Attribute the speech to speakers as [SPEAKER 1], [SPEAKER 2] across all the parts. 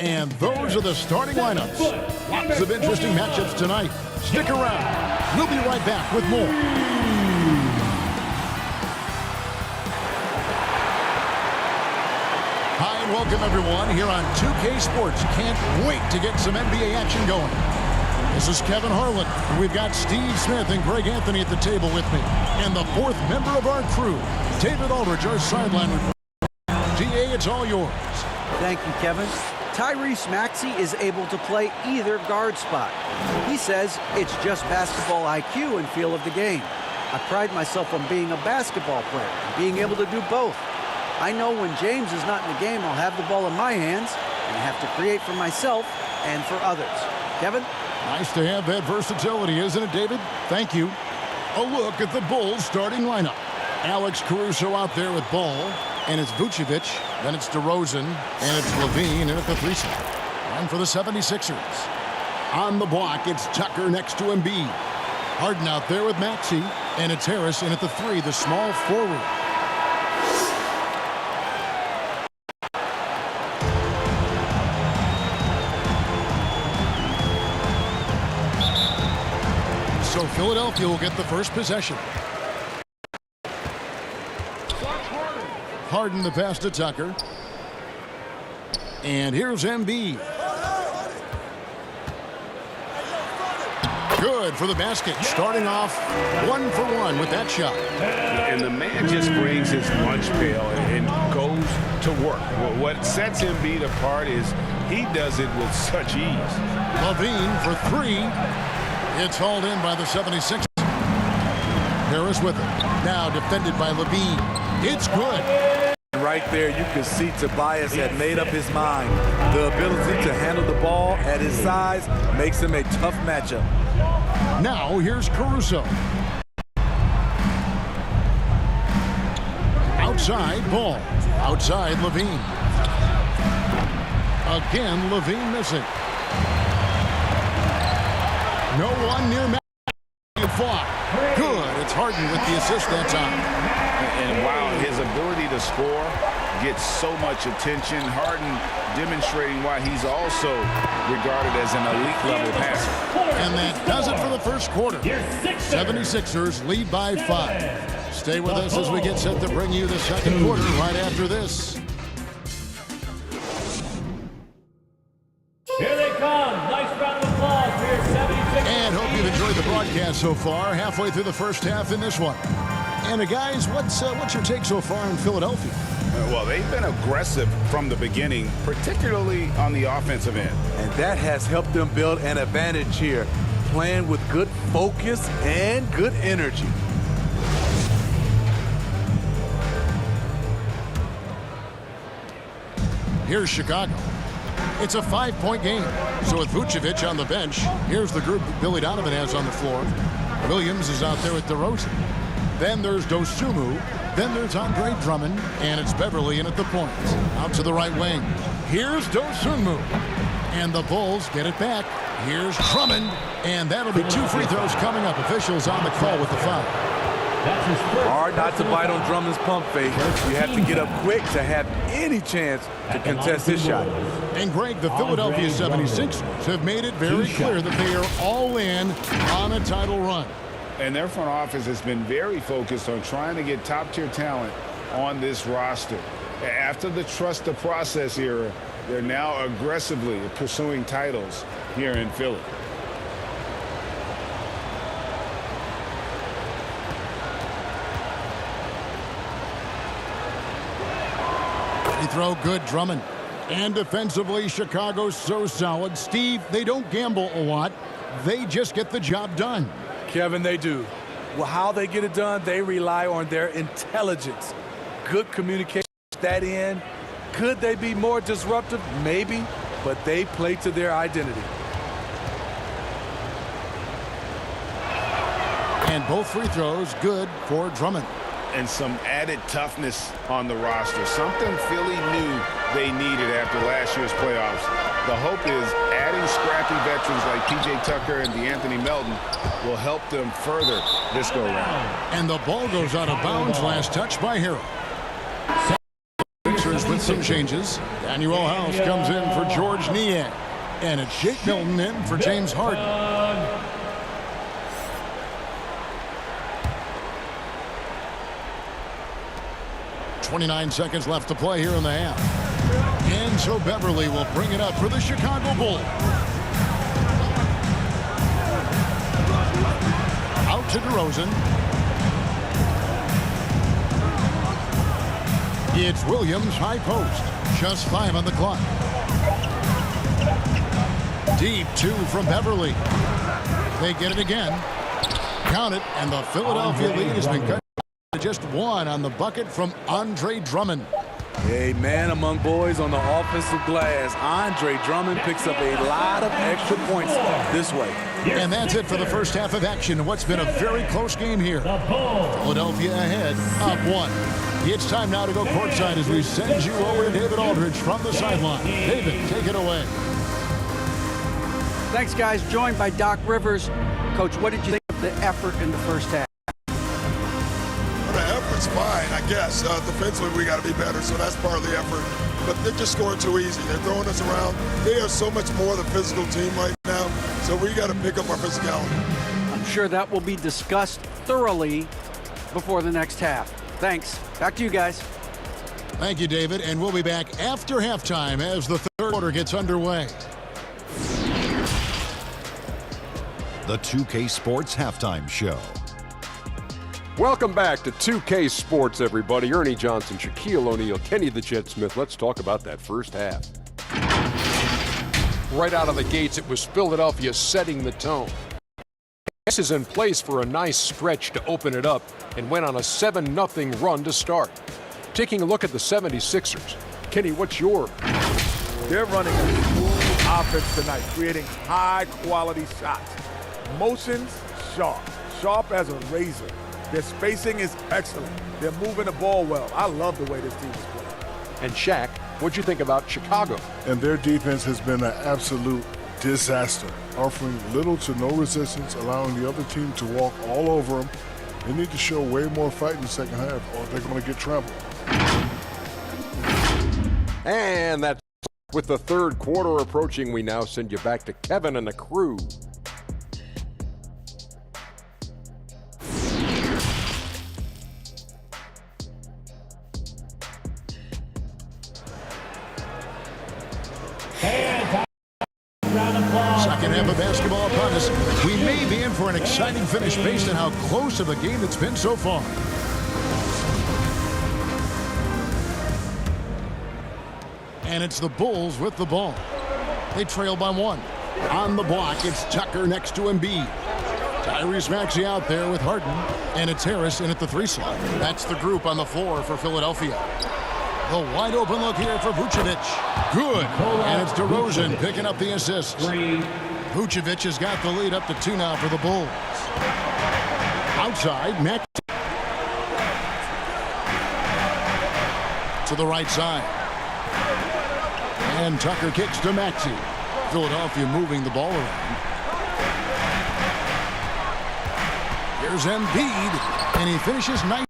[SPEAKER 1] And those are the starting lineups. Lots of interesting matchups tonight. Stick around. We'll be right back with more. Hi, and welcome everyone here on 2K Sports. Can't wait to get some NBA action going. This is Kevin Harlan. We've got Steve Smith and Greg Anthony at the table with me. And the fourth member of our crew, David Aldridge, our sideline reporter. DA, it's all yours.
[SPEAKER 2] Thank you, Kevin. Tyrese Maxey is able to play either guard spot. He says it's just basketball IQ and feel of the game. I pride myself on being a basketball player and being able to do both. I know when James is not in the game, I'll have the ball in my hands and have to create for myself and for others. Kevin?
[SPEAKER 1] Nice to have that versatility, isn't it, David? Thank you. A look at the Bulls starting lineup. Alex Caruso out there with ball, and it's Vucevic, then it's DeRozan, and it's Levine in at the 3 slot. And for the 76ers. On the block, it's Tucker next to Embiid. Harden out there with Maxey, and it's Harris in at the 3, the small forward. So Philadelphia will get the first possession. Harden the pass to Tucker. And here's Embiid. Good for the basket. Starting off 1 for 1 with that shot.
[SPEAKER 3] And the man just brings his lunch pail and goes to work. What sets Embiid apart is he does it with such ease.
[SPEAKER 1] Levine for 3. It's hauled in by the 76ers. Harris with it. Now defended by Levine. It's good.
[SPEAKER 4] Right there, you can see Tobias had made up his mind. The ability to handle the ball at his size makes him a tough matchup.
[SPEAKER 1] Now here's Caruso. Outside ball. Outside Levine. Again, Levine missing. No one near Matthew fought. Good. It's Harden with the assist that time.
[SPEAKER 3] And wow, his ability to score gets so much attention. Harden demonstrating why he's also regarded as an elite level passer.
[SPEAKER 1] And that does it for the first quarter. 76ers lead by 5. Stay with us as we get set to bring you the second quarter right after this.
[SPEAKER 5] Here they come. Nice round of applause for your 76ers.
[SPEAKER 1] And hope you've enjoyed the broadcast so far. Halfway through the first half in this one. And guys, what's your take so far in Philadelphia?
[SPEAKER 3] Well, they've been aggressive from the beginning, particularly on the offensive end.
[SPEAKER 4] And that has helped them build an advantage here, playing with good focus and good energy.
[SPEAKER 1] Here's Chicago. It's a 5-point game. So with Vucevic on the bench, here's the group Billy Donovan has on the floor. Williams is out there with DeRozan. Then there's Dosunmu. Then there's Andre Drummond. And it's Beverly in at the point. Out to the right wing. Here's Dosunmu. And the Bulls get it back. Here's Drummond. And that'll be 2 free throws coming up. Officials on the call with the foul.
[SPEAKER 4] Hard not to bite on Drummond's pump fake. You have to get up quick to have any chance to contest his shot.
[SPEAKER 1] And Greg, the Philadelphia 76ers have made it very clear that they are all in on a title run.
[SPEAKER 3] And their front office has been very focused on trying to get top-tier talent on this roster. After the trust the process era, they're now aggressively pursuing titles here in Philly.
[SPEAKER 1] Free throw good, Drummond. And defensively, Chicago's so solid. Steve, they don't gamble a lot. They just get the job done.
[SPEAKER 4] Kevin, they do. Well, how they get it done, they rely on their intelligence. Good communication that in. Could they be more disruptive? Maybe, but they play to their identity.
[SPEAKER 1] And both free throws good for Drummond.
[SPEAKER 3] And some added toughness on the roster. Something Philly knew they needed after last year's playoffs. The hope is adding scrappy veterans like P.J. Tucker and DeAnthony Melton will help them further this go-round.
[SPEAKER 1] And the ball goes out of bounds. Last touch by Harrell. Sixers with some changes. Daniel House comes in for George Niang. And it's Jake Milton in for James Harden. 29 seconds left to play here in the half. And so Beverly will bring it up for the Chicago Bulls. Out to DeRozan. It's Williams, high post. Just 5 on the clock. Deep 2 from Beverly. They get it again. Count it, and the Philadelphia lead has been cut to just 1 on the bucket from Andre Drummond.
[SPEAKER 4] A man among boys on the offensive glass. Andre Drummond picks up a lot of extra points this way.
[SPEAKER 1] And that's it for the first half of action. What's been a very close game here. Philadelphia ahead, up 1. It's time now to go courtside as we send you over to David Aldridge from the sideline. David, take it away.
[SPEAKER 2] Thanks, guys. Joined by Doc Rivers. Coach, what did you think of the effort in the first half?
[SPEAKER 6] Well, the effort's fine, I guess. Defensively, we got to be better, so that's part of the effort. But they're just scoring too easy. They're throwing us around. They are so much more the physical team right now, so we got to pick up our physicality.
[SPEAKER 2] I'm sure that will be discussed thoroughly before the next half. Thanks. Back to you guys.
[SPEAKER 1] Thank you, David. And we'll be back after halftime as the third quarter gets underway.
[SPEAKER 7] The 2K Sports Halftime Show.
[SPEAKER 8] Welcome back to 2K Sports, everybody. Ernie Johnson, Shaquille O'Neal, Kenny the Jet Smith. Let's talk about that first half. Right out of the gates, it was Philadelphia setting the tone. This is in place for a nice stretch to open it up and went on a 7-0 run to start. Taking a look at the 76ers. Kenny, what's your?
[SPEAKER 9] They're running a smooth offense tonight, creating high-quality shots. Motions, sharp as a razor. Their spacing is excellent. They're moving the ball well. I love the way this team is playing.
[SPEAKER 8] And Shaq, what'd you think about Chicago?
[SPEAKER 10] And their defense has been an absolute disaster, offering little to no resistance, allowing the other team to walk all over them. They need to show way more fight in the second half, or they're going to get trampled.
[SPEAKER 8] And that's with the third quarter approaching, we now send you back to Kevin and the crew.
[SPEAKER 1] Second half of basketball upon us. We may be in for an exciting finish based on how close of a game it's been so far. And it's the Bulls with the ball. They trail by 1. On the block, it's Tucker next to Embiid. Tyrese Maxey out there with Harden. And it's Harris in at the 3 slot. That's the group on the floor for Philadelphia. The wide open look here for Vucevic. Good. And it's DeRozan picking up the assist. Vucevic has got the lead up to 2 now for the Bulls. Outside, Maxey. To the right side. And Tucker kicks to Maxey. Philadelphia moving the ball around. Here's Embiid, and he finishes nice.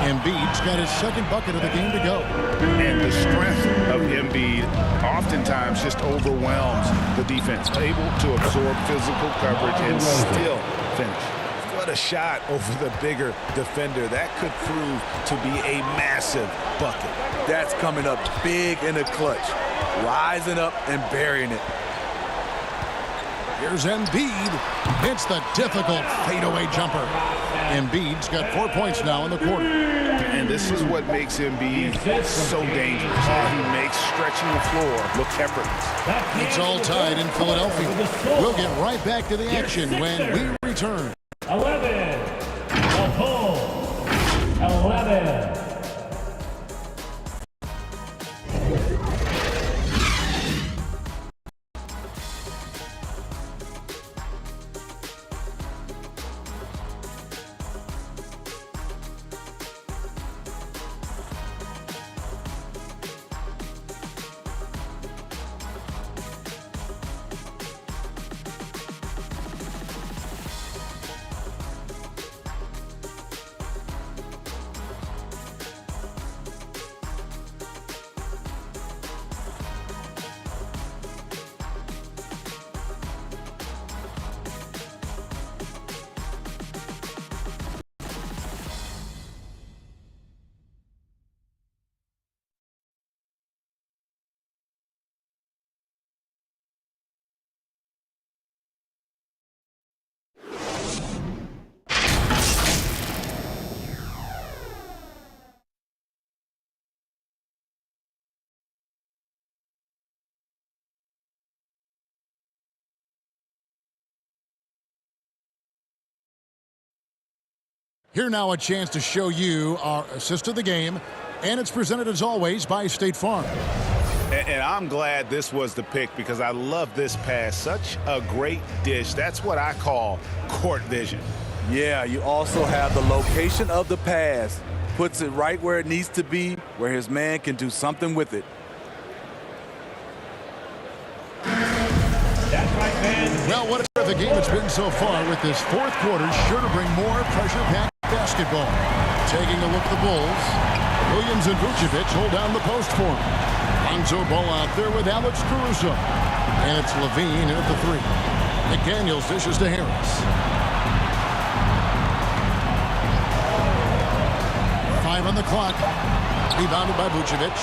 [SPEAKER 1] Embiid's got his second bucket of the game to go.
[SPEAKER 3] And the strength of Embiid oftentimes just overwhelms the defense. Able to absorb physical coverage and still finish. What a shot over the bigger defender. That could prove to be a massive bucket.
[SPEAKER 4] That's coming up big in the clutch. Rising up and burying it.
[SPEAKER 1] Here's Embiid. Hits the difficult fadeaway jumper. Embiid's got 4 points now in the quarter.
[SPEAKER 3] And this is what makes Embiid so dangerous. He makes stretching the floor look effortless.
[SPEAKER 1] It's all tied in Philadelphia. We'll get right back to the action when we return.
[SPEAKER 5] 11. The Bulls. 11.
[SPEAKER 1] Here now a chance to show you our assist of the game, and it's presented as always by State Farm.
[SPEAKER 3] And I'm glad this was the pick because I love this pass. Such a great dish. That's what I call court vision.
[SPEAKER 4] Yeah, you also have the location of the pass. Puts it right where it needs to be, where his man can do something with it.
[SPEAKER 5] That's right, man.
[SPEAKER 1] Well, what a terrific game it's been so far, with this fourth quarter sure to bring more pressure-packed basketball. Taking a look at the Bulls, Williams and Vucevic hold down the post for him. Lonzo Ball out there with Alex Caruso. And it's Levine in at the three. McDaniels dishes to Harris. 5 on the clock. Rebounded by Vucevic.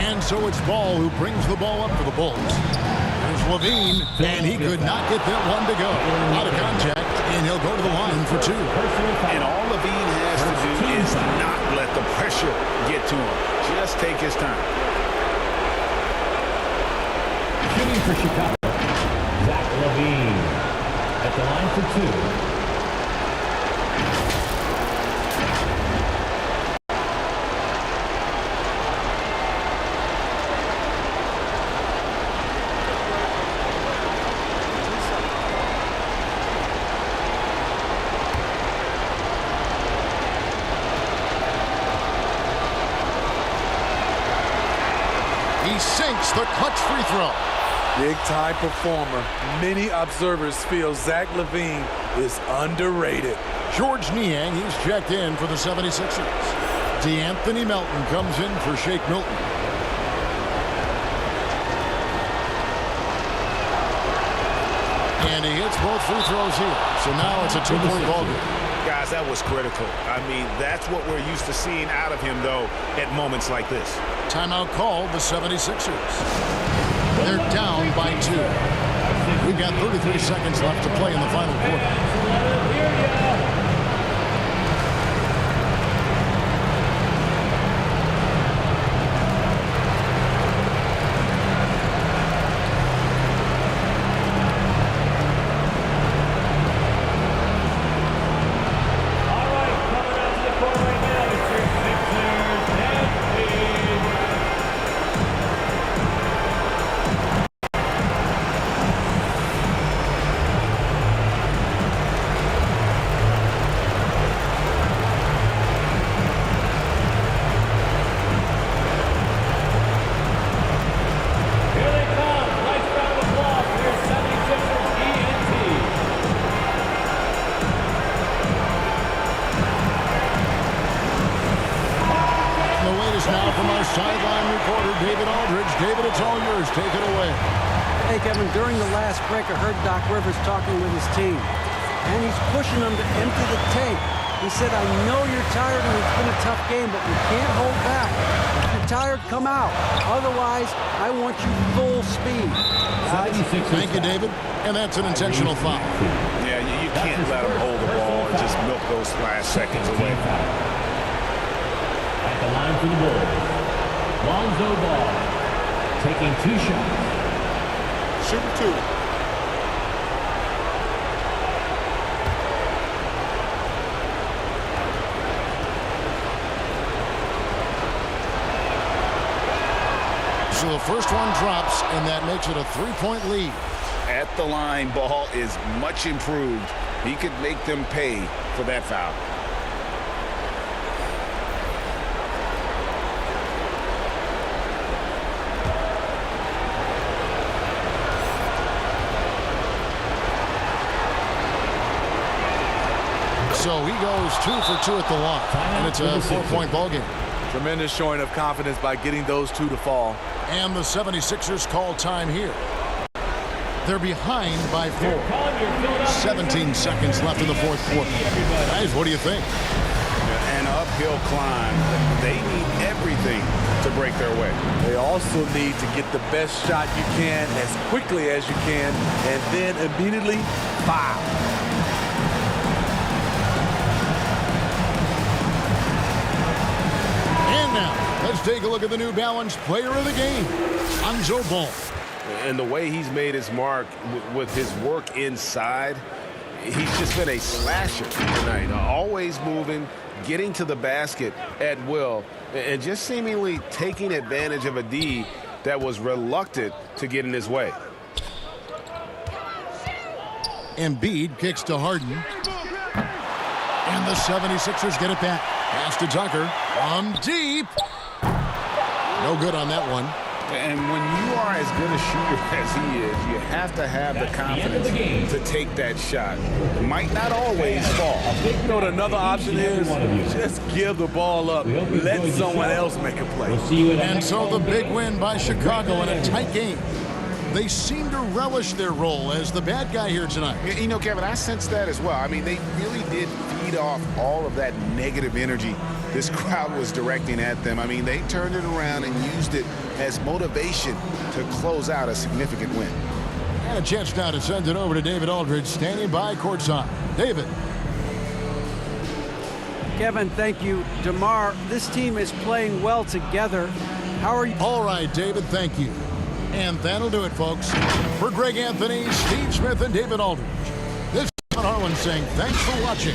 [SPEAKER 1] And so it's Ball who brings the ball up for the Bulls. There's Levine, and he could not get that one to go. Out of contact, and he'll go to the line for 2.
[SPEAKER 3] And all Levine has to do is not let the pressure get to him. Just take his time.
[SPEAKER 5] Shooting for Chicago, Zach Levine at the line for 2.
[SPEAKER 1] He sinks the clutch free throw.
[SPEAKER 4] Big-time performer. Many observers feel Zach Levine is underrated.
[SPEAKER 1] George Niang, he's checked in for the 76ers. DeAnthony Melton comes in for Shake Milton. And he hits both free throws here. So now it's a 2-point ball game.
[SPEAKER 3] Guys, that was critical. I mean, that's what we're used to seeing out of him, though, at moments like this.
[SPEAKER 1] Timeout called, the 76ers. They're down by 2. We've got 33 seconds left to play in the final quarter. David, it's all yours. Take it away.
[SPEAKER 2] Hey, Kevin, during the last break, I heard Doc Rivers talking with his team, and he's pushing them to empty the tank. He said, I know you're tired and it's been a tough game, but you can't hold back. If you're tired, come out. Otherwise, I want you full speed.
[SPEAKER 1] Thank you, David. And that's an intentional foul.
[SPEAKER 3] Yeah, you can't let him hold the ball and just milk those last seconds away.
[SPEAKER 5] At the line for the Bulls, Lonzo Ball taking 2 shots.
[SPEAKER 6] Shooting 2.
[SPEAKER 1] So the first one drops, and that makes it a 3-point lead.
[SPEAKER 3] At the line, Ball is much improved. He could make them pay for that foul.
[SPEAKER 1] So he goes 2 for 2 at the line, and it's a 4-point ball game.
[SPEAKER 4] Tremendous showing of confidence by getting those 2 to fall.
[SPEAKER 1] And the 76ers call time here. They're behind by 4. 17 seconds left in the fourth quarter. Guys, what do you think?
[SPEAKER 3] An uphill climb. They need everything to break their way.
[SPEAKER 4] They also need to get the best shot you can as quickly as you can, and then immediately foul.
[SPEAKER 1] Let's take a look at the New Balance player of the game, Lonzo Ball.
[SPEAKER 3] And the way he's made his mark with his work inside, He's just been a slasher tonight, always moving, getting to the basket at will, and just seemingly taking advantage of a D that was reluctant to get in his way.
[SPEAKER 1] Embiid kicks to Harden. And the 76ers get it back. Pass to Tucker. From deep. No good on that one.
[SPEAKER 3] And when you are as good a shooter as he is, you have to have the confidence to take that shot. It might not always fall.
[SPEAKER 4] You know what another option is? Just give the ball up. Let someone else make a play.
[SPEAKER 1] And so the big win by Chicago in a tight game. They seem to relish their role as the bad guy here tonight.
[SPEAKER 3] You know, Kevin, I sense that as well. I mean, they really did feed off all of that negative energy this crowd was directing at them. I mean, they turned it around and used it as motivation to close out a significant win.
[SPEAKER 1] And a chance now to send it over to David Aldridge, standing by courtside. David.
[SPEAKER 2] Kevin, thank you. DeMar, this team is playing well together. How are you?
[SPEAKER 1] All right, David, thank you. And that'll do it, folks. For Greg Anthony, Steve Smith, and David Aldridge, this is Kevin Harlan saying thanks for watching.